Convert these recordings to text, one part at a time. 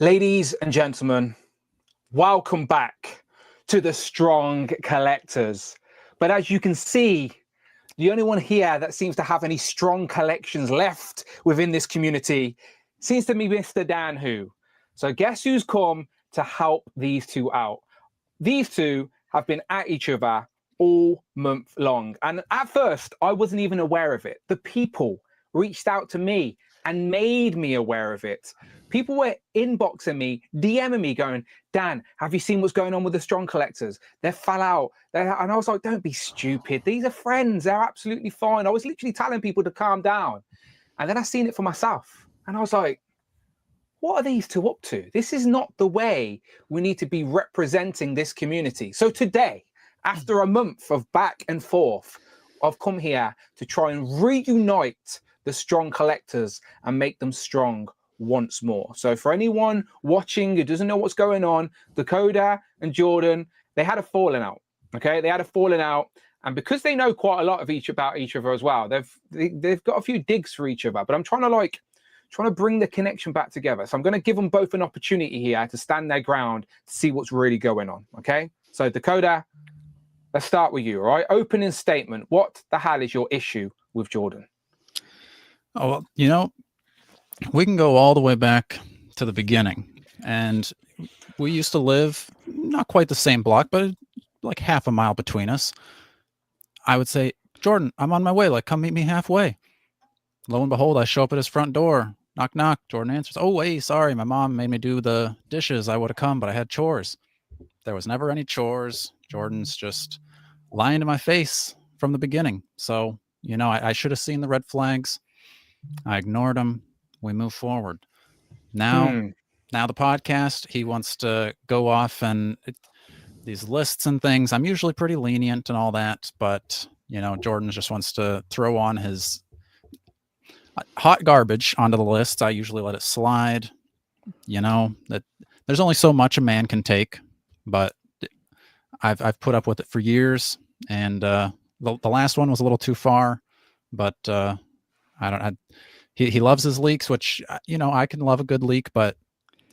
Ladies and gentlemen, welcome back to the Strong Collectors. But as you can see, the only one here that seems to have any strong collections left within this community seems to be Mr. Dan Who. So guess who's come to help these two out? These two have been at each other all month long. And at first, I wasn't even aware of it. The people reached out to me and made me aware of it. People were inboxing me, DMing me, going, Dan, have you seen what's going on with the Strong Collectors? They fell out. And I was like, don't be stupid. These are friends. They're absolutely fine. I was literally telling people to calm down. And then I seen it for myself. And I was like, what are these two up to? This is not the way we need to be representing this community. So today, after a month of back and forth, I've come here to try and reunite the Strong Collectors and make them strong once more. So for anyone watching who doesn't know what's going on, Dakota and Jordan, they had a falling out. Okay, they had a falling out, and because they know quite a lot of about each other as well, they've got a few digs for each other. But I'm trying to bring the connection back together. So I'm going to give them both an opportunity here to stand their ground to see what's really going on. Okay, so Dakota, let's start with you. All right, opening statement. What the hell is your issue with Jordan? Oh, well, you know, we can go all the way back to the beginning, and we used to live not quite the same block, but like half a mile between us. I would say, Jordan, I'm on my way. Like, come meet me halfway. Lo and behold, I show up at his front door. Knock, knock. Jordan answers. Oh, hey, sorry. My mom made me do the dishes. I would have come, but I had chores. There was never any chores. Jordan's just lying to my face from the beginning. So, you know, I should have seen the red flags. I ignored them. We move forward. Now the podcast, he wants to go off and these lists and things. I'm usually pretty lenient and all that, but you know, Jordan just wants to throw on his hot garbage onto the list. I usually let it slide. You know, that there's only so much a man can take, but I've put up with it for years, and the last one was a little too far, but he loves his leaks, which, you know, I can love a good leak, but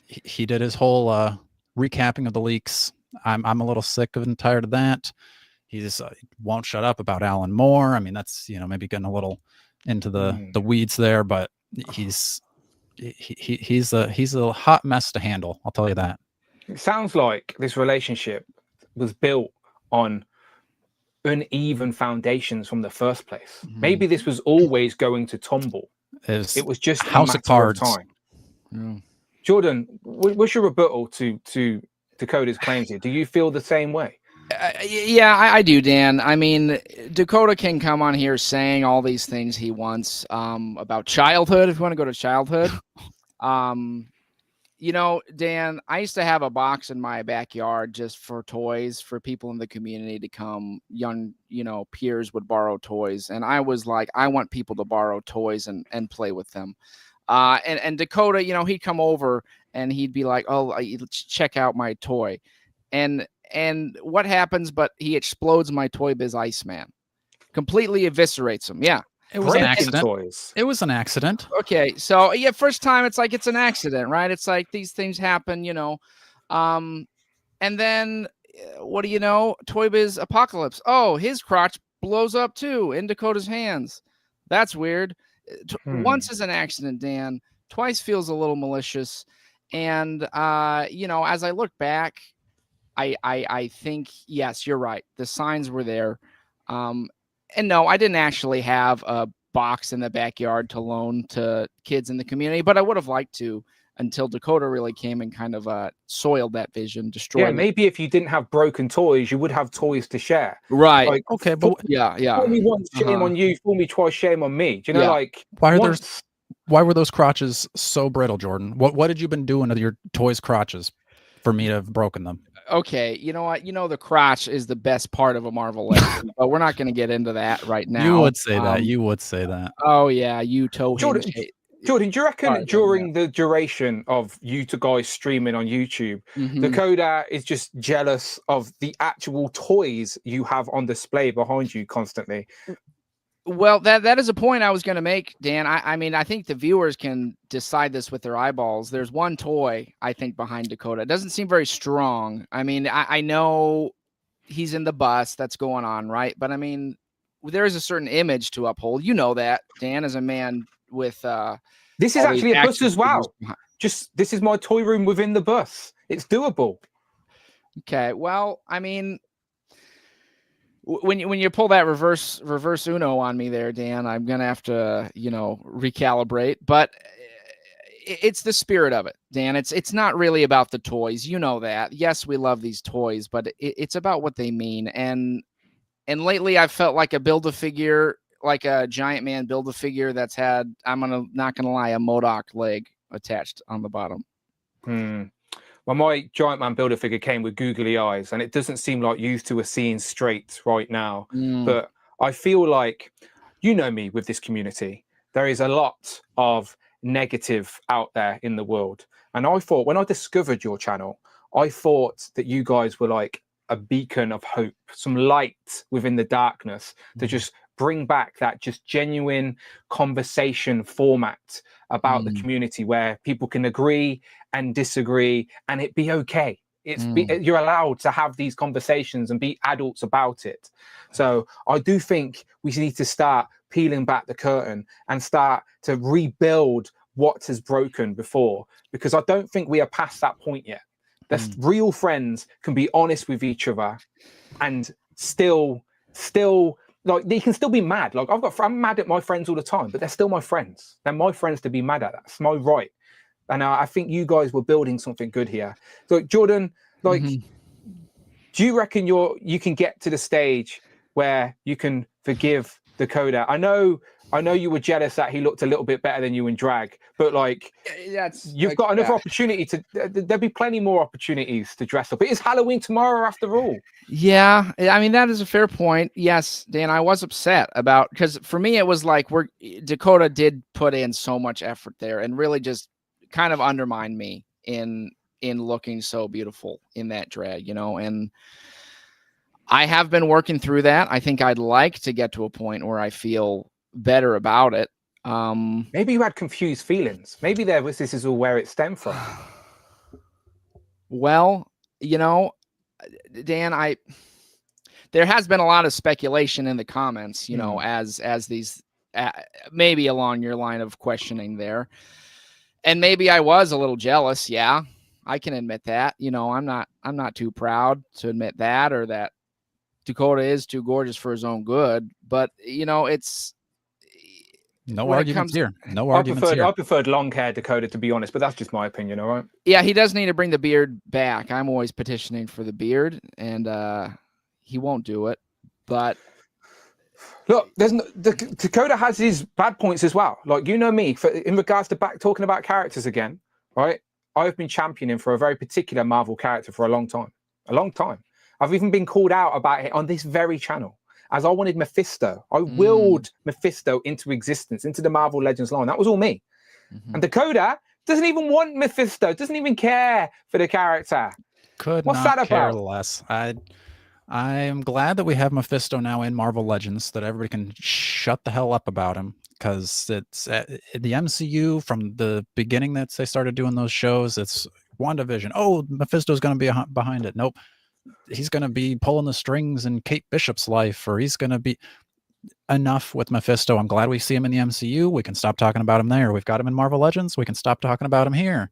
he did his whole recapping of the leaks. I'm a little sick of and tired of that. He just won't shut up about Alan Moore. I mean, that's, you know, maybe getting a little into the weeds there, but he's a hot mess to handle. I'll tell you that. It sounds like this relationship was built on uneven foundations from the first place. Maybe this was always going to tumble. It was just house of cards. Time. Jordan, what's your rebuttal to Dakota's claims here? Do you feel the same way? Yeah, I do, Dan. I mean, Dakota can come on here saying all these things he wants about childhood, if you want to go to childhood. You know, Dan, I used to have a box in my backyard just for toys for people in the community to come. Young, you know, peers would borrow toys. And I was like, I want people to borrow toys and play with them. And Dakota, you know, he'd come over and he'd be like, oh, check out my toy. And what happens? But he explodes my Toy Biz Iceman. Completely eviscerates him. Yeah. It was an accident. Toys. It was an accident. Okay, so yeah, first time it's like it's an accident, right? It's like these things happen, you know. And then what do you know? Toy Biz Apocalypse. Oh, his crotch blows up too in Dakota's hands. That's weird. Once is an accident, Dan. Twice feels a little malicious. And you know, as I look back, I think yes, you're right. The signs were there. And no, I didn't actually have a box in the backyard to loan to kids in the community, but I would have liked to until Dakota really came and kind of soiled that vision, destroyed it. Maybe if you didn't have broken toys, you would have toys to share. Right. Like, okay, but yeah. Fool me once, shame on you. Fool me twice, shame on me. Do you know, like why were those crotches so brittle, Jordan? What had you been doing to your toys' crotches for me to have broken them? Okay, you know what? You know the crotch is the best part of a Marvel legend, but we're not going to get into that right now. You would say that. You would say that. Oh yeah, you toe. Jordan, do you reckon during the duration of you two guys streaming on YouTube, Dakota is just jealous of the actual toys you have on display behind you constantly? Well, that is a point I was going to make, Dan. I mean, I think the viewers can decide this with their eyeballs. There's one toy, I think, behind Dakota. It doesn't seem very strong. I mean, I know he's in the bus that's going on, right? But I mean, there is a certain image to uphold. You know that, Dan, as a man with this is all these actually a bus action as well. figures behind. Just this is my toy room within the bus. It's doable. Okay, well, I mean, when you pull that reverse Uno on me there, Dan, I'm gonna have to recalibrate. But it's the spirit of it, Dan. It's not really about the toys. You know that. Yes, we love these toys, but it's about what they mean. And lately, I've felt like a Build-A-Figure, like a Giant Man Build-A-Figure that's had, not gonna lie, a Modoc leg attached on the bottom. Well, my Giant Man Build-A-Figure came with googly eyes, and it doesn't seem like you two are seeing straight right now. But I feel like, you know me with this community, there is a lot of negative out there in the world. And I thought, when I discovered your channel, I thought that you guys were like a beacon of hope, some light within the darkness to just bring back that just genuine conversation format about the community where people can agree and disagree and it be okay. You're allowed to have these conversations and be adults about it. So I do think we need to start peeling back the curtain and start to rebuild what has broken before, because I don't think we are past that point yet. That's real friends can be honest with each other and still like they can still be mad. Like I'm mad at my friends all the time, but they're still my friends. They're my friends to be mad at. That's my right. And I think you guys were building something good here. So Jordan, like, do you reckon you can get to the stage where you can forgive Dakota? I know you were jealous that he looked a little bit better than you in drag, but like, you've got another opportunity to. There'll be plenty more opportunities to dress up. It is Halloween tomorrow, after all. Yeah, I mean, that is a fair point. Yes, Dan, I was upset about, because for me it was like Dakota did put in so much effort there and really just kind of undermined me in looking so beautiful in that drag, and I have been working through that. I think I'd like to get to a point where I feel better about it. Maybe you had confused feelings. Maybe this is all where it stemmed from. Well, Dan, there has been a lot of speculation in the comments, as these maybe along your line of questioning there. And maybe I was a little jealous. Yeah, I can admit that. I'm not too proud to admit that, or that Dakota is too gorgeous for his own good. But it's no arguments here. No arguments here. I preferred long hair Dakota, to be honest, but that's just my opinion. All right. Yeah, he does need to bring the beard back. I'm always petitioning for the beard, and he won't do it. But look, Dakota has his bad points as well. Like, me, in regards to talking about characters again, right? I've been championing for a very particular Marvel character for a long time. I've even been called out about it on this very channel, as I wanted Mephisto. I willed Mephisto into existence, into the Marvel Legends line. That was all me. And Dakota doesn't even want Mephisto, doesn't even care for the character. What's that about? Less. I am glad that we have Mephisto now in Marvel Legends, that everybody can shut the hell up about him, because it's the MCU from the beginning that they started doing those shows. It's WandaVision. Oh, Mephisto's going to be behind it. Nope. He's going to be pulling the strings in Kate Bishop's life, or he's going to be enough with Mephisto. I'm glad we see him in the MCU. We can stop talking about him there. We've got him in Marvel Legends. We can stop talking about him here.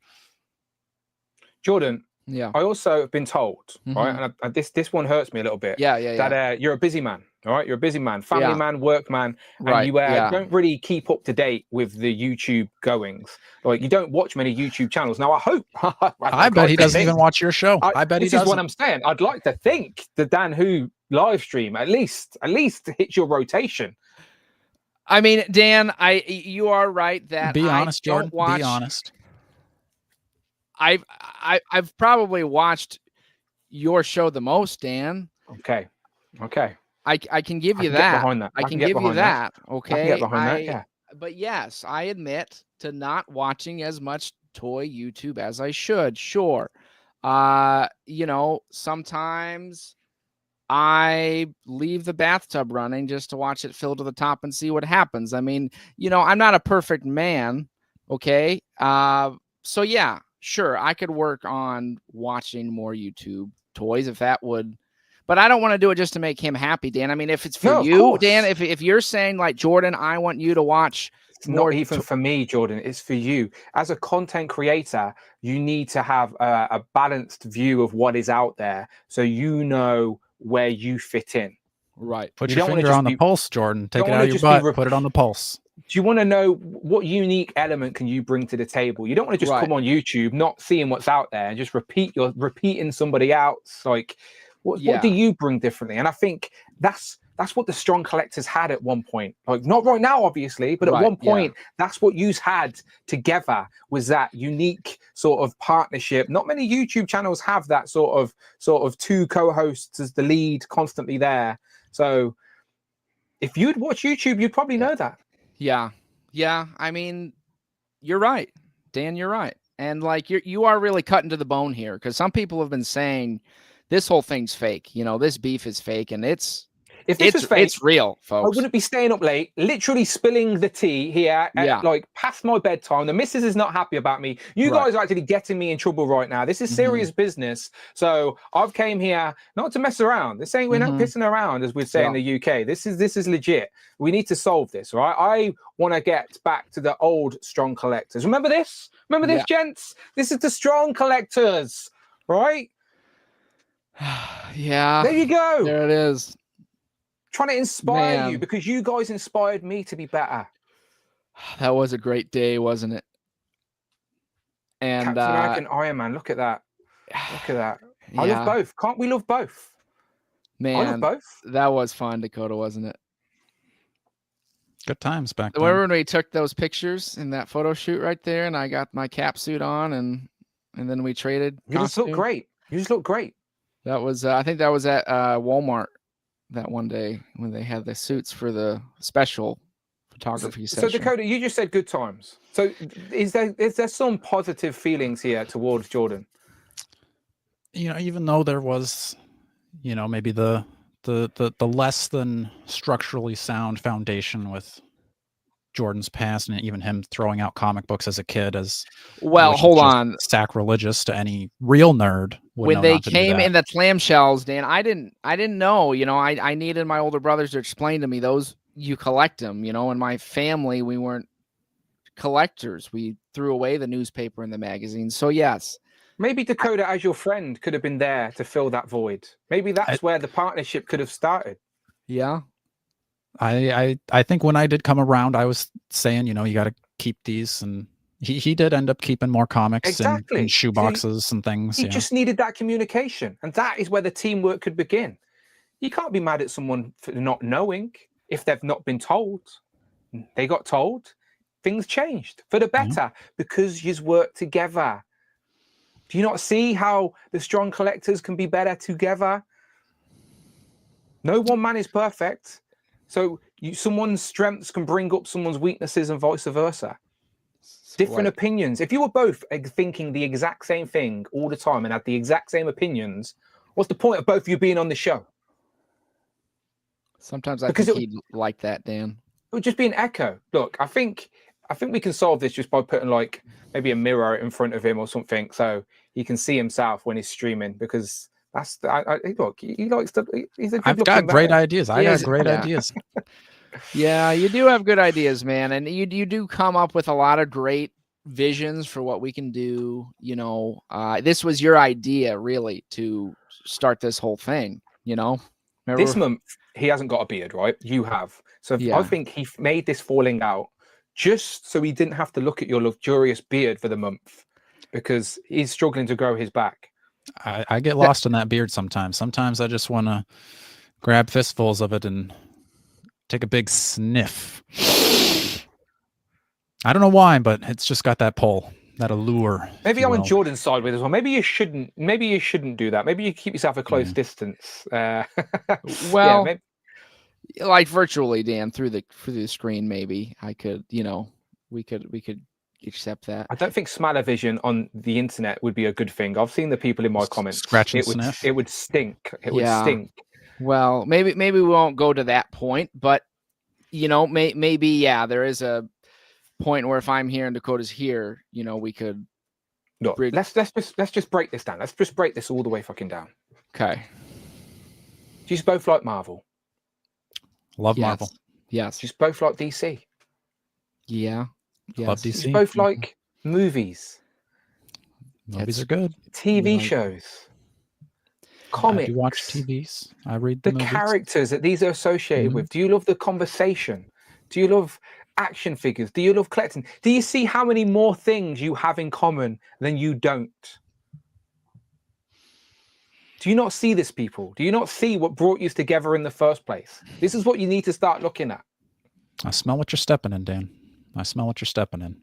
Jordan, yeah, I also have been told, right, and this one hurts me a little bit. That you're a busy man. All right, you're a busy man, family man, work man, and you don't really keep up to date with the YouTube goings. Like, you don't watch many YouTube channels. Now, I hope. I bet he doesn't even watch your show. I bet he doesn't. This is what I'm saying. I'd like to think the Dan Who live stream at least hits your rotation. I mean, Dan, you are right that be honest, Jordan. Be honest. I've probably watched your show the most, Dan. Okay. I can give you that. I can give you that. Okay. I can get behind that. Yeah. But yes, I admit to not watching as much toy YouTube as I should. Sure. Sometimes I leave the bathtub running just to watch it fill to the top and see what happens. I mean, I'm not a perfect man. Okay. So yeah, sure. I could work on watching more YouTube toys if that would, but I don't want to do it just to make him happy, Dan. I mean, if it's for No, of you, course. Dan, if you're saying like, Jordan, I want you to watch It's more. not even for me, Jordan. It's for you. As a content creator, you need to have a balanced view of what is out there, so you know where you fit in. Right. Put You your don't wanna finger just on the be- pulse, Jordan. Take don't it out wanna of your just be butt. rep- Put it on the pulse. Do you want to know what unique element can you bring to the table? You don't want to just Right. come on YouTube, not seeing what's out there, and just repeating somebody else. Like, what do Yeah. you bring differently? And I think that's what the strong collectors had at one point. Like, not right now, obviously, but at Right, one yeah. point, that's what you had together, was that unique sort of partnership. Not many YouTube channels have that sort of two co-hosts as the lead constantly there. So if you'd watch YouTube, you'd probably know that. Yeah. Yeah. I mean, you're right, Dan, you're right. And like, you are really cutting to the bone here, because some people have been saying this whole thing's fake. This beef is fake, and If this was fake, it's real, I folks. wouldn't be staying up late, literally spilling the tea here Yeah. at like past my bedtime. The missus is not happy about me. You Right. guys are actually getting me in trouble right now. This is serious business. So I've came here not to mess around. This ain't, we're not pissing around, as we'd say in the UK. This is legit. We need to solve this, right? I want to get back to the old strong collectors. Remember this? Remember this, gents? This is the strong collectors, right? Yeah. There you go. There it is. Trying to inspire you, Man. because you guys inspired me to be better. That was a great day, wasn't it? And Captain America and Iron Man. Look at that. Look at that. I love both. Can't we love both? I love Man, both. that was fun, Dakota, wasn't it? Good times back then. Remember when we took those pictures in that photo shoot right there, and I got my cap suit on, and then we traded. You just look costume? great. You just look great. That was, I think that was at Walmart that one day when they had the suits for the special photography So session. Dakota, you just said good times. So is there some positive feelings here towards Jordan? Even though there was, maybe the less than structurally sound foundation with Jordan's past, and even him throwing out comic books as a kid, as Well, which is hold just on. sacrilegious to any real nerd. Would When know they not to do came that. in the clamshells, Dan, I didn't know. I needed my older brothers to explain to me those. You collect them. In my family, we weren't collectors. We threw away the newspaper and the magazine. So yes. Maybe Dakota, as your friend, could have been there to fill that void. Maybe that's where the partnership could have started. Yeah. I think when I did come around, I was saying, you got to keep these, and he did end up keeping more comics Exactly. in shoe boxes and things. He just needed that communication, and that is where the teamwork could begin. You can't be mad at someone for not knowing if they've not been told. They got told, things changed for the better because you've worked together. Do you not see how the strong collectors can be better together? No one man is perfect. So someone's strengths can bring up someone's weaknesses and vice versa. Different opinions. If you were both thinking the exact same thing all the time and had the exact same opinions, what's the point of both of you being on the show? Sometimes I think he'd like that, Dan. It would just be an echo. Look, I think we can solve this just by putting like maybe a mirror in front of him or something, so he can see himself when he's streaming. Because that's look, he likes to. He's a good. I've got great ideas. I got great ideas. Yeah, you do have good ideas, man, and you do come up with a lot of great visions for what we can do. This was your idea, really, to start this whole thing. Remember? This month he hasn't got a beard, right? You have. So I think he made this falling out just so he didn't have to look at your luxurious beard for the month, because he's struggling to grow his back. I get lost in that beard sometimes. Sometimes I just want to grab fistfuls of it and take a big sniff. I don't know why, but it's just got that pull, that allure. Maybe I'm on Jordan's side with this one. Maybe you shouldn't do that. Maybe you keep yourself a close distance. Well, maybe. Like virtually, Dan, through the screen, maybe I could, we could accept that. I don't think smell-o-vision on the internet would be a good thing. I've seen the people in my comments. Scratch and sniff. It would stink. It would stink. Well, maybe we won't go to that point, but you know, maybe yeah, there is a point where if I'm here and Dakota's here, you know, we could. Look, let's just break this down. Let's just break this all the way fucking down. Okay. Do you both like Marvel? Love Marvel. Yes. Do you both like DC? Yeah. Yes. Love DC. Do you both like movies? Movies are good. TV shows? Comics? I do watch TVs. I read the movies. characters that these are associated with. Do you love the conversation? Do you love action figures? Do you love collecting? Do you see how many more things you have in common than you don't? Do you not see this, people? Do you not see what brought you together in the first place? This is what you need to start looking at. I smell what you're stepping in, Dan. I smell what you're stepping in.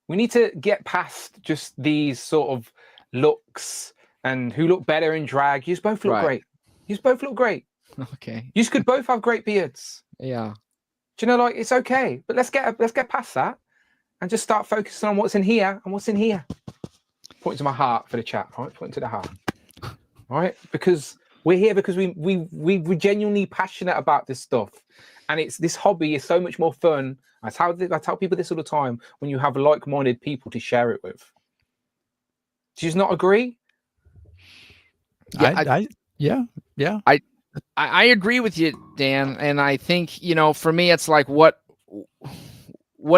We need to get past just these sort of looks and who look better in drag. You both look great. You both look great. Okay. You could both have great beards. Yeah. Do you know, like, it's okay, but let's get past that and just start focusing on what's in here and what's in here. Point to my heart for the chat, right? Point to the heart, right? Because we're here because we're genuinely passionate about this stuff, and it's this hobby is so much more fun. I tell people this all the time when you have like-minded people to share it with. Do you not agree? Yeah, I agree with you, Dan, and I think, you know, for me, it's like what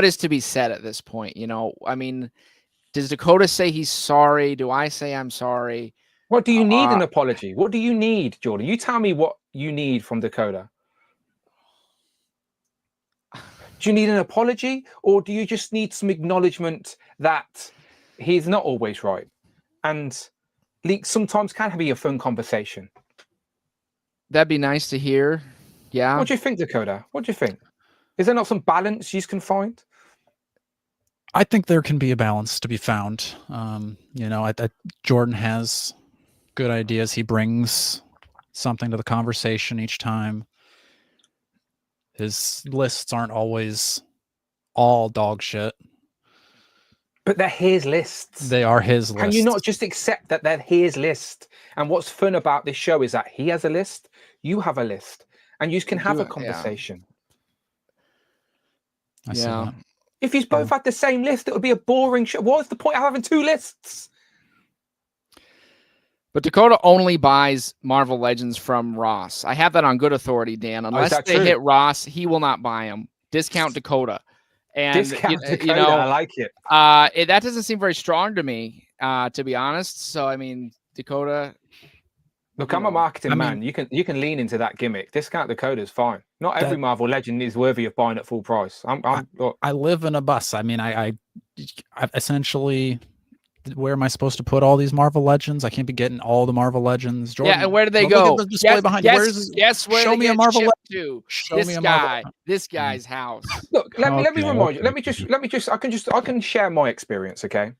is to be said at this point? You know, I mean, does Dakota say he's sorry? Do I say I'm sorry? What do you need an apology? What do you need, Jordan? You tell me what you need from Dakota. Do you need an apology, or do you just need some acknowledgement that he's not always right? And leaks sometimes can be a fun conversation. That'd be nice to hear. Yeah. What do you think, Dakota? What do you think? Is there not some balance you can find? I think there can be a balance to be found. You know, Jordan has good ideas. He brings something to the conversation each time. His lists aren't always all dog shit. But they're his lists. They are his lists. Can you not just accept that they're his list? And what's fun about this show is that he has a list, you have a list, and you can have a conversation. Yeah. If you both had the same list, it would be a boring show. What's the point of having two lists? But Dakota only buys Marvel Legends from Ross. I have that on good authority, Dan. Unless they hit Ross, he will not buy them. Discount Dakota. And Discount Dakota, you know, I like it. That doesn't seem very strong to me, to be honest. So I mean, Dakota. Look, I'm a marketing man. You can lean into that gimmick. Discount Dakota is fine. Not every Marvel Legend is worthy of buying at full price. I live in a bus. I mean, I essentially, where am I supposed to put all these Marvel Legends? I can't be getting all the Marvel Legends. Jordan, yeah, and where do they go? Look at the display behind you. Guess where show they me get a Marvel shipped Legend. to. Show this me a guy, Marvel. this guy's house. Look, let me remind you. Let me just. I can share my experience, okay?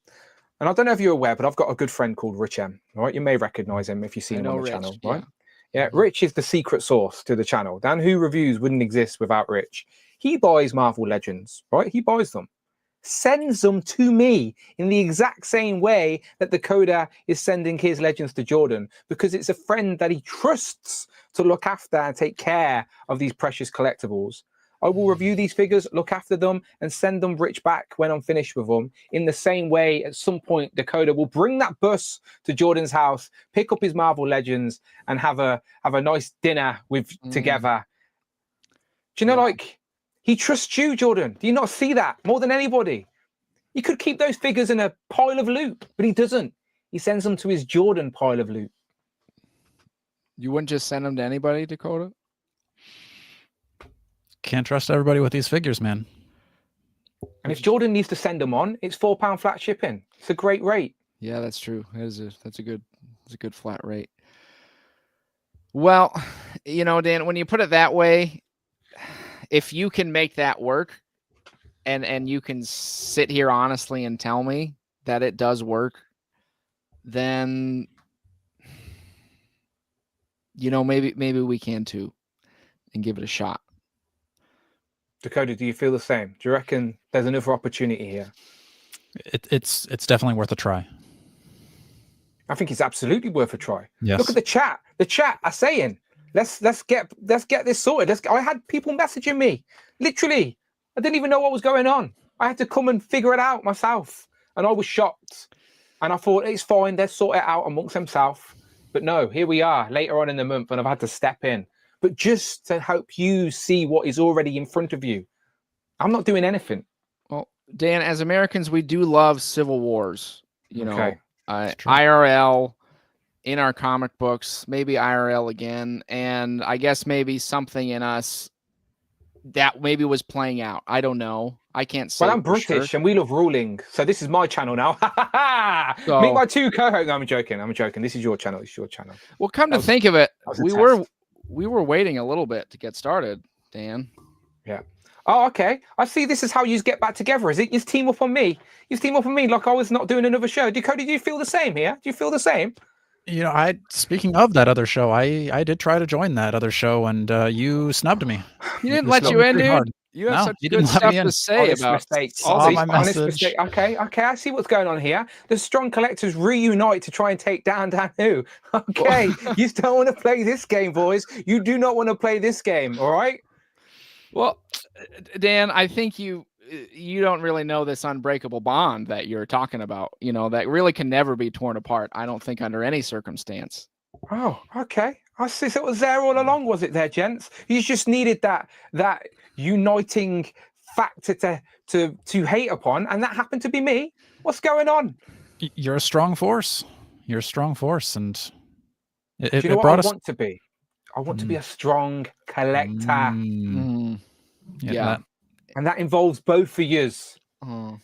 And I don't know if you're aware, but I've got a good friend called Rich M. Right, you may recognize him if you see him on the channel, right? Yeah, Rich is the secret source to the channel. Dan Who Reviews wouldn't exist without Rich. He buys Marvel Legends, right? He buys them, sends them to me in the exact same way that Dakota is sending his Legends to Jordan, because it's a friend that he trusts to look after and take care of these precious collectibles. I will review these figures, look after them, and send them Rich back when I'm finished with them. In the same way, at some point, Dakota will bring that bus to Jordan's house, pick up his Marvel Legends, and have a nice dinner with together. Do you know, like, he trusts you, Jordan. Do you not see that more than anybody? You could keep those figures in a pile of loot, but he doesn't. He sends them to his Jordan pile of loot. You wouldn't just send them to anybody, Dakota? Can't trust everybody with these figures, man. And if Jordan needs to send them on, it's £4 flat shipping. It's a great rate. Yeah, that's true. That's a good flat rate. Well, you know, Dan, when you put it that way, if you can make that work, and you can sit here honestly and tell me that it does work, then, you know, maybe we can too, and give it a shot. Dakota, do you feel the same? Do you reckon there's another opportunity here? It's definitely worth a try. I think it's absolutely worth a try. Yes. Look at the chat. The chat are saying, Let's get this sorted. I had people messaging me. Literally, I didn't even know what was going on. I had to come and figure it out myself, and I was shocked. And I thought it's fine. They'll sort it out amongst themselves. But no, here we are later on in the month, and I've had to step in. But just to help you see what is already in front of you, I'm not doing anything. Well, Dan, as Americans, we do love civil wars. You know, Okay. IRL in our comic books, maybe IRL again, and I guess maybe something in us that maybe was playing out. I don't know. I can't say. Well, I'm for British sure. and we love ruling. So this is my channel now. So- Meet my two co-hosts. No, I'm joking. This is your channel. It's your channel. Well, come to was- think of it, was a we were waiting a little bit to get started, Dan. Yeah. Oh, okay. I see. This is how you get back together. Is it? You team up on me. You team up on me like I was not doing another show. Dakota, do you feel the same here? Do you feel the same? You know, speaking of that other show, I did try to join that other show, and you snubbed me. He didn't You let snubbed you me in, pretty dude. hard. You have No, such he good didn't let stuff me in. to say Honest about mistakes. Saw all my these. Honest message. mistake. Okay. I see what's going on here. The strong collectors reunite to try and take down who? Okay. You don't want to play this game, boys. You do not want to play this game. All right. Well, Dan, I think you don't really know this unbreakable bond that you're talking about. You know, that really can never be torn apart. I don't think under any circumstance. Oh, okay. I see. So it was there all along, was it there, gents? You just needed that uniting factor to hate upon, and that happened to be me. What's going on? You're a strong force. You're a strong force, and Do you know what I want to be? I want to be a strong collector, Yeah. and that involves both of yous. Strong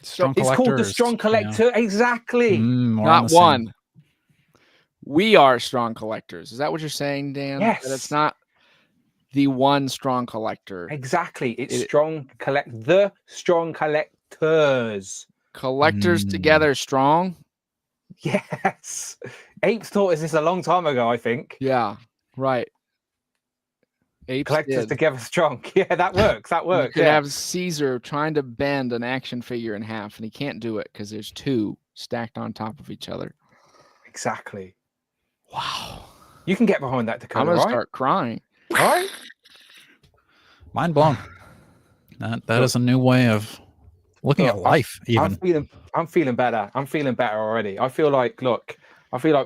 It's called the collectors, strong collector. yeah. Exactly. More on Not the same. one. We are strong collectors. Is that what you're saying, Dan? Yes. That it's not the one strong collector. Exactly. It's the strong collectors. Collectors together strong. Yes. Apes taught us this a long time ago, I think. Yeah. Right. Apes Collectors did. together strong. Yeah, that works. That You works. could Yeah. have Caesar trying to bend an action figure in half, and he can't do it because there's two stacked on top of each other. Exactly. Wow. You can get behind that, Dakota, I'm gonna right? start crying. Right? Mind blown. That is a new way of looking at life. Even I'm feeling better. I'm feeling better already. I feel like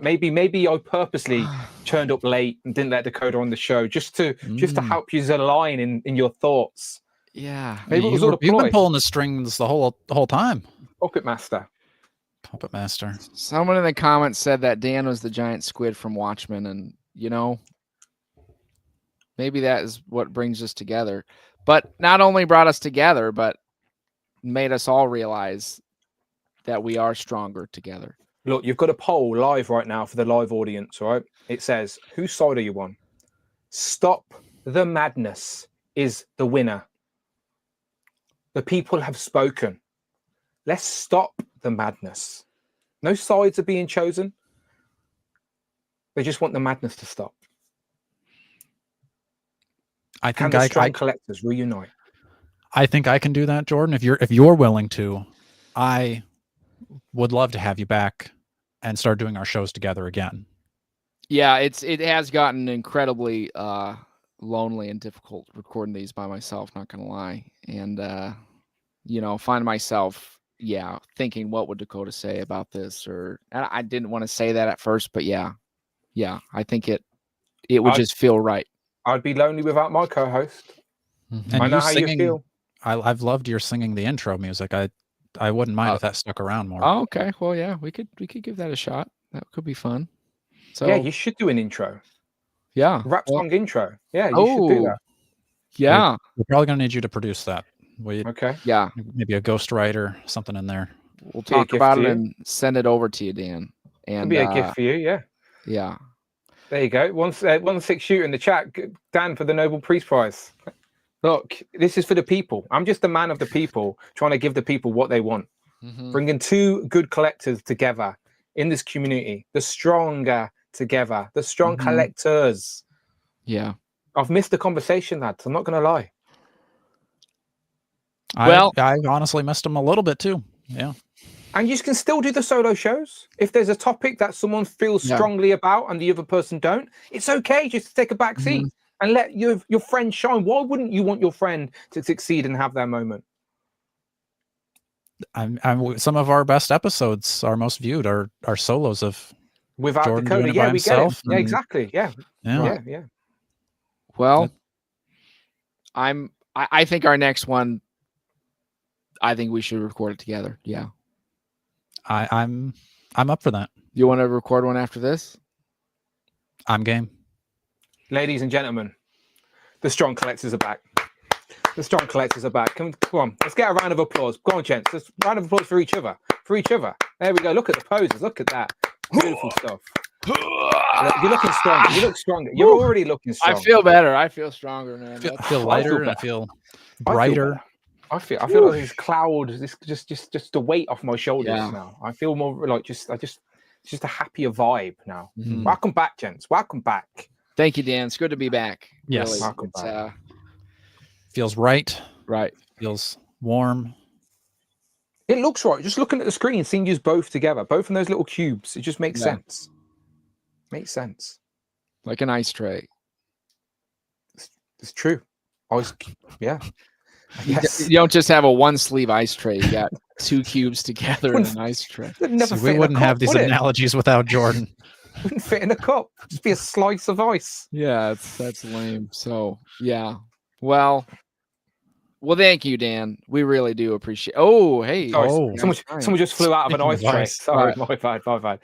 maybe I purposely turned up late and didn't let Dakota on the show just to help you align in your thoughts. Yeah. Maybe it was all a you've ploy. been pulling the strings the whole time. Puppet Master. Puppet Master. Someone in the comments said that Dan was the giant squid from Watchmen, and maybe that is what brings us together. But not only brought us together, but made us all realize that we are stronger together. Look, you've got a poll live right now for the live audience, right? It says, whose side are you on? Stop the madness is the winner. The people have spoken. Let's stop the madness. No sides are being chosen. They just want the madness to stop. I Can think the strong collectors reunite? I think I can do that, Jordan. If you're willing to, I would love to have you back and start doing our shows together again. Yeah, it has gotten incredibly lonely and difficult recording these by myself, not gonna lie. And find myself thinking, what would Dakota say about this? Or I didn't want to say that at first, but yeah, I think it would just feel right. I'd be lonely without my co-host. And I know how you feel. I've loved your singing the intro music. I wouldn't mind if that stuck around more. Oh, okay. Well, yeah, we could give that a shot. That could be fun. So yeah, you should do an intro. Yeah. Rap song intro. Yeah, you should do that. Yeah. We're probably gonna need you to produce that. Okay. Yeah. Maybe a ghostwriter, something in there. We'll talk about it and send it over to you, Dan. And it'll be a gift for you, yeah. Yeah. There you go. 1-6 shooter in the chat. Dan for the Nobel Peace Prize. Look, this is for the people. I'm just a man of the people, trying to give the people what they want. Bringing two good collectors together in this community. The stronger together. The strong collectors. Yeah. I've missed the conversation, lads. I'm not going to lie. Well, I honestly missed them a little bit too. Yeah. And you can still do the solo shows. If there's a topic that someone feels strongly about and the other person don't, it's okay just to take a back seat and let your friend shine. Why wouldn't you want your friend to succeed and have their moment? Some of our best episodes, our most viewed, are solos of without Jordan Dakota. doing it Yeah, by we get it. himself, Yeah, exactly. Yeah. Well, I think our next one, I think we should record it together. Yeah. I'm up for that. You want to record one after this? I'm game. Ladies and gentlemen, the Strong Collectors are back. The Strong Collectors are back. Come on, let's get a round of applause. Go on, gents. Let's round of applause for each other. For each other. There we go. Look at the poses. Look at that. Beautiful stuff. You're looking stronger. You look stronger. You're already looking strong. I feel better. I feel stronger, man. I feel lighter and I feel brighter. I feel like this cloud, this just the weight off my shoulders now. I feel more like just a happier vibe now. Welcome back, gents. Welcome back. Thank you, Dan. It's good to be back. Yes. Really. Welcome back. Feels right. Right. Feels warm. It looks right. Just looking at the screen, seeing you both together, both in those little cubes, it just makes sense. Makes sense. Like an ice tray. It's true. Yes. You don't just have a one sleeve ice tray. You got two cubes together in an ice tray. We wouldn't have these analogies without Jordan. Wouldn't fit in a cup. Just be a slice of ice. Yeah, that's lame. So yeah. Well, thank you, Dan. We really do appreciate. Oh, hey. Sorry, someone just flew out of an ice tray. Sorry, right. my bad.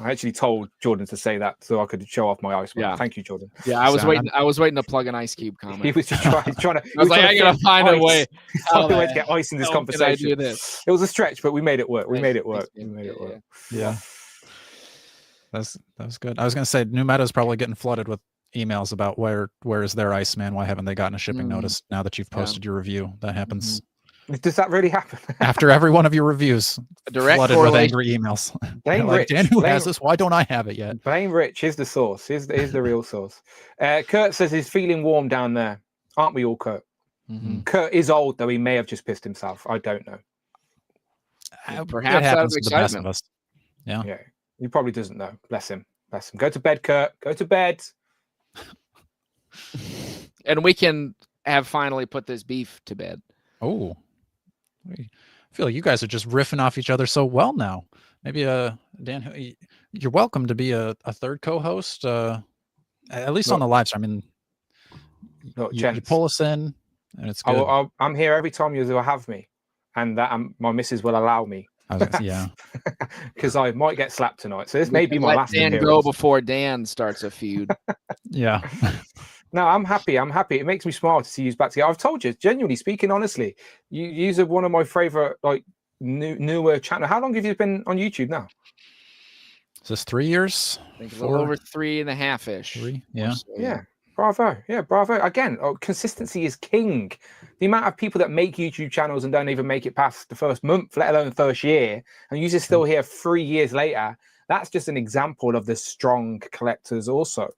I actually told Jordan to say that so I could show off my ice. Yeah. Thank you, Jordan. Yeah, I was waiting to plug an ice cube comment. He was just trying to. I was like, I gotta find a way. Find a way to get ice in this conversation. Did I do this? It was a stretch, but we made it work. We made it work. Yeah. That was good. I was gonna say New Meta is probably getting flooded with emails about where is their Iceman? Why haven't they gotten a shipping notice now that you've posted your review? That happens. Does that really happen? After every one of your reviews, a direct flooded with angry emails. Blame like, Rich. Dan, who has this? Why don't I have it yet? Blame Rich. Here's the source. Here's the real source. Kurt says he's feeling warm down there. Aren't we all, Kurt? Kurt is old, though. He may have just pissed himself. I don't know. Perhaps out of excitement. Yeah. He probably doesn't know. Bless him. Go to bed, Kurt. Go to bed. And we can have finally put this beef to bed. Oh, I feel like you guys are just riffing off each other so well now. Maybe Dan, you're welcome to be a third co-host, at least on the live stream. I mean, you pull us in, and it's good. I'm here every time you have me, and that my missus will allow me. Yeah, because I might get slapped tonight. So this may be my last. Dan go before Dan starts a feud. Yeah. No, I'm happy. It makes me smile to see you back together. I've told you, genuinely speaking, honestly, you are one of my favorite, like newer channel. How long have you been on YouTube now? Is this 3 years? I think a little over 3.5-ish. 3, yeah. So, yeah. Bravo. Yeah, bravo. Again, consistency is king. The amount of people that make YouTube channels and don't even make it past the first month, let alone the first year, and you're still here 3 years later, that's just an example of the strong collectors also.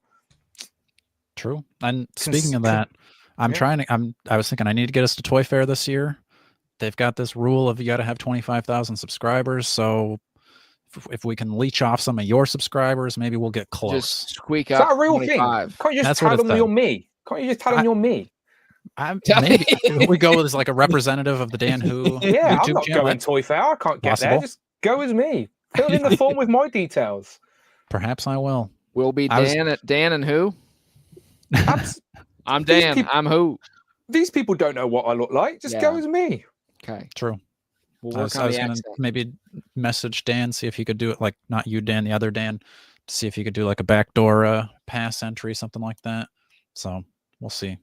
True. And speaking of that, I was thinking I need to get us to Toy Fair this year. They've got this rule of you got to have 25,000 subscribers. So if we can leech off some of your subscribers, maybe we'll get close. Just squeak up. Is that a real 25. thing? Can't you just tell them you're me? Can't you just tell them you're me? Maybe we go as like a representative of the Dan Who yeah, YouTube I'm not channel. going Toy Fair. I can't get there. Just go as me. Fill in the form with my details. Perhaps I will. We'll be Dan and who? I'm Dan. I'm who? These people don't know what I look like. Just go as me. Okay. True. We'll I was going to maybe message Dan, see if he could do it, like not you, Dan, the other Dan, to see if he could do like a backdoor pass entry, something like that. So we'll see.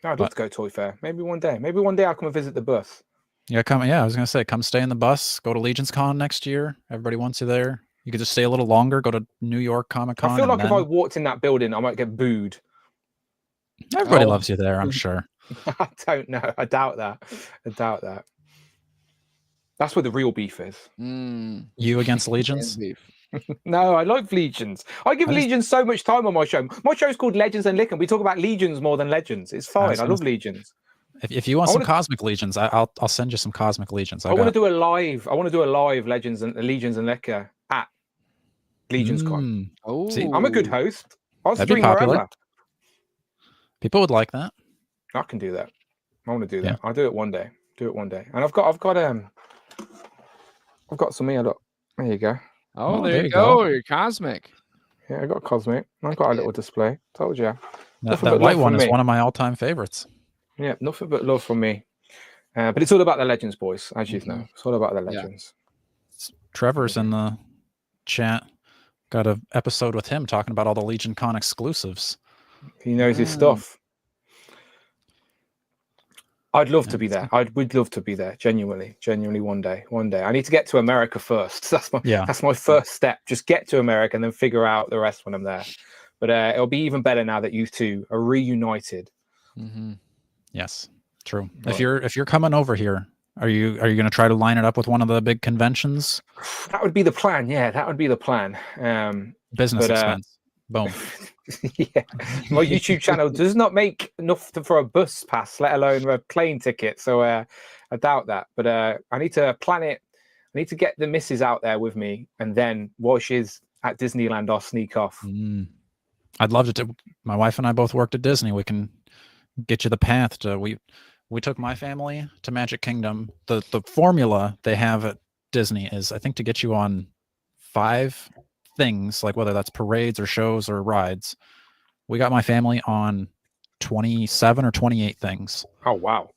I'd love to go Toy Fair. Maybe one day. Maybe one day I'll come and visit the bus. Yeah, come. Yeah, I was going to say, come stay in the bus. Go to Legion's Con next year. Everybody wants you there. You could just stay a little longer. Go to New York Comic Con. I feel like if I walked in that building, I might get booed. Everybody loves you there, I'm sure. I don't know. I doubt that. That's where the real beef is. You against Legions? No, I like Legions. I give Legions so much time on my show. My show's called Legends and Licken. We talk about Legions more than Legends. It's fine. I love Legions. If you want I some wanna- Cosmic Legions, I'll send you some Cosmic Legions. I want to do a live. I want to do a live Legions and Lecker at Legions Con. Mm, Oh, See? I'm a good host. I'll That'd be stream popular. wherever. people would like that. I can do that. I want to do Yeah. that. I'll do it one day. Do it one day. And I've got some here. Look, there you go. oh, Oh, there there you you go. go. You're cosmic. Yeah, I got a Cosmic. I've got a little display. Told you. That, Nothing that but white love one from is me. one of my all-time favorites. Yeah, nothing but love from me. But it's all about the Legends, boys, as you know. It's all about the Yeah. Legends. Trevor's in the chat. Got an episode with him talking about all the Legion Con exclusives. He knows his stuff. I'd love to be there. We'd love to be there. Genuinely one day. I need to get to America first. That's my first step. Just get to America and then figure out the rest when I'm there. But it'll be even better now that you two are reunited. Mm-hmm. Yes, true. Right. If you're coming over here, are you going to try to line it up with one of the big conventions? That would be the plan. Yeah, that would be the plan. Business but, expense. Boom. Yeah, my YouTube channel does not make enough for a bus pass, let alone a plane ticket. So I doubt that. But I need to plan it. I need to get the missus out there with me, and then while she's at Disneyland, I'll sneak off. I'd love to. My wife and I both worked at Disney. We can get you the path to. We took my family to Magic Kingdom. The formula they have at Disney is, I think, to get you on 5 things, like whether that's parades or shows or rides. We got my family on 27 or 28 things. Oh wow!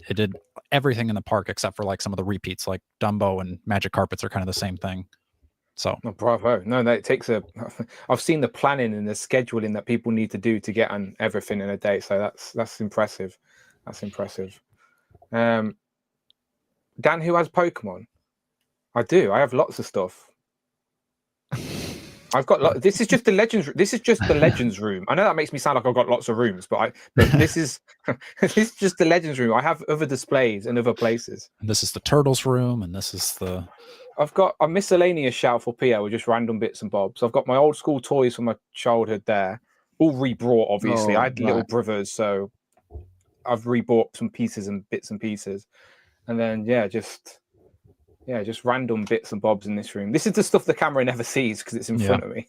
It did everything in the park except for like some of the repeats, like Dumbo and Magic Carpets are kind of the same thing. So, Oh, bravo! No, it takes a. I've seen the planning and the scheduling that people need to do to get on everything in a day. So that's impressive. That's impressive. Dan, who has Pokemon? I do. I have lots of stuff. I've got. This is just the Legends. This is just the Legends room. I know that makes me sound like I've got lots of rooms, but this is this is just the Legends room. I have other displays in other places. this is the Turtles room, and this is the. I've got a miscellaneous shelf up here with just random bits and bobs. I've got my old school toys from my childhood there, all rebrought. Obviously, I had little brothers, so I've rebought some pieces and bits and pieces, and then just random bits and bobs in this room. This is the stuff the camera never sees because it's in front of me.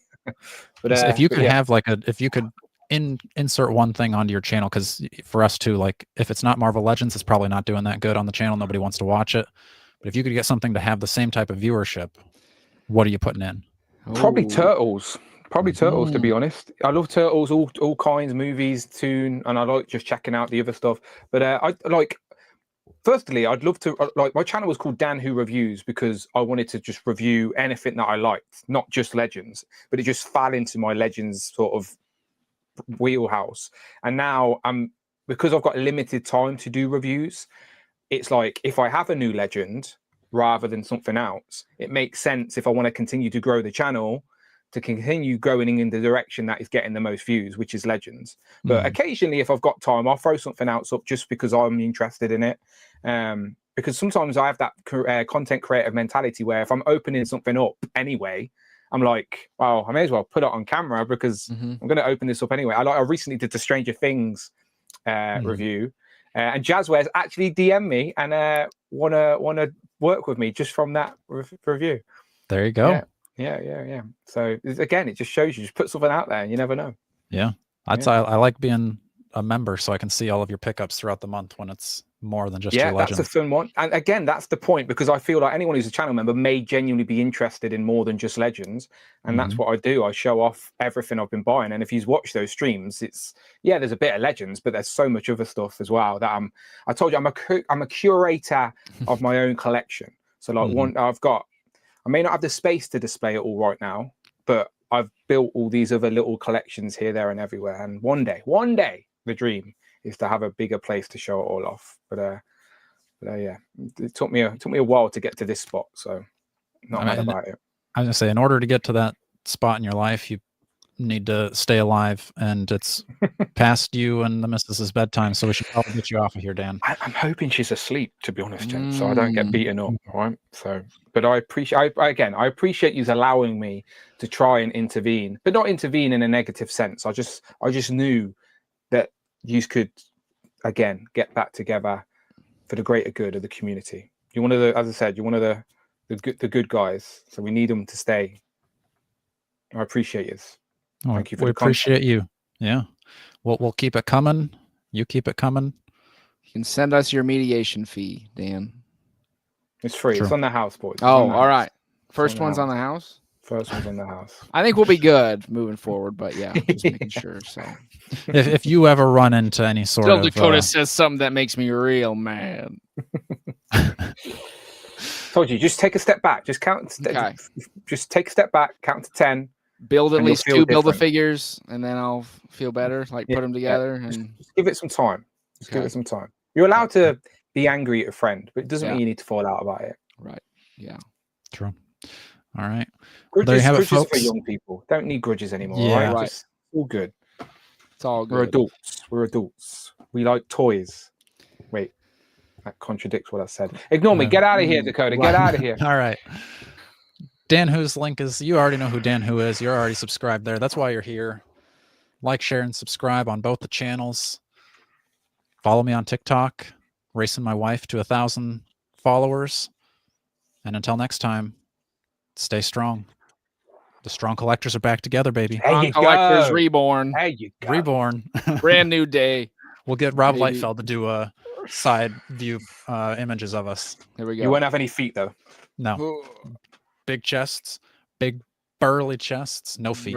But So if you could have if you could insert one thing onto your channel, because for us too, like if it's not Marvel Legends, it's probably not doing that good on the channel. Nobody wants to watch it. But if you could get something to have the same type of viewership, what are you putting in? Probably Turtles. Probably Turtles, to be honest. I love Turtles, all kinds, movies, tune, and I like just checking out the other stuff. But I like. Firstly, I'd love to like my channel was called Dan Who Reviews because I wanted to just review anything that I liked, not just Legends, but it just fell into my Legends sort of wheelhouse. And now because I've got limited time to do reviews, it's like if I have a new Legend rather than something else, it makes sense if I want to continue to grow the channel to continue going in the direction that is getting the most views, which is Legends. But occasionally, if I've got time, I'll throw something else up just because I'm interested in it. Because sometimes I have that content creative mentality where if I'm opening something up anyway, I'm like, well, I may as well put it on camera because I'm going to open this up anyway. I recently did the Stranger Things review, and Jazzwares actually DM'd me and wanna work with me just from that review. There you go. Yeah. So again, it just shows you just put something out there and you never know. Yeah. I like being a member so I can see all of your pickups throughout the month when it's more than just your Legends. That's a fun one. And again, that's the point, because I feel like anyone who's a channel member may genuinely be interested in more than just Legends. And that's what I do. I show off everything I've been buying. And if you've watched those streams, there's a bit of Legends, but there's so much other stuff as well that I told you, I'm a curator of my own collection. So like I may not have the space to display it all right now, but I've built all these other little collections here, there, and everywhere. And one day, the dream is to have a bigger place to show it all off. But yeah, it took me a while to get to this spot, so not mad about it. I was gonna say, in order to get to that spot in your life, you need to stay alive, and it's past you and the missus's bedtime, so we should probably get you off of here, Dan. I'm hoping she's asleep, to be honest, Jen, so I don't get beaten up, right? So, but I appreciate you allowing me to try and intervene, but not intervene in a negative sense. I just knew that you could again, get back together for the greater good of the community. You're one of the, as I said, you're one of the good guys. So we need them to stay. I appreciate you. Oh, Thank you for we the content. appreciate you. Yeah. We'll keep it coming. You keep it coming. You can send us your mediation fee, Dan. It's free. True. It's on the house, boys. It's Oh, on the all house. right. First on the one's on house. the house. First one's on the house. I think we'll be good moving forward, but yeah, just making sure. So If you ever run into any sort Still of Dakota says something that makes me real mad. Told you, just take a step back. Just count. Okay. Just take a step back. Count to 10. Build at And you'll least feel two build the different. figures, and then I'll feel better. Like Yeah, put them together, and Just give it some time. Just give Okay. it some time. You're allowed to be angry at a friend, but it doesn't Yeah. mean you need to fall out about it. right. Yeah. True. All right. Grudges, There you have it, grudges for folks. young people. Don't need grudges anymore. Yeah. All right? Right. Just all good. It's all We're good. adults. We're adults. We like toys. Wait, that contradicts what I said. Ignore me. Get out of here, Dakota. Get out of here. All right. Dan Who's link is, you already know who Dan Who is. You're already subscribed there. That's why you're here. Like, share, and subscribe on both the channels. Follow me on TikTok, racing my wife to 1,000 followers. And until next time, stay strong. The strong collectors are back together, baby. There you Collectors go. Reborn. There you go. Reborn. Brand new day. We'll get Rob Maybe. Lightfeld to do a side view images of us. Here we go. You won't have any feet though. No. Big chests, big burly chests, no feet.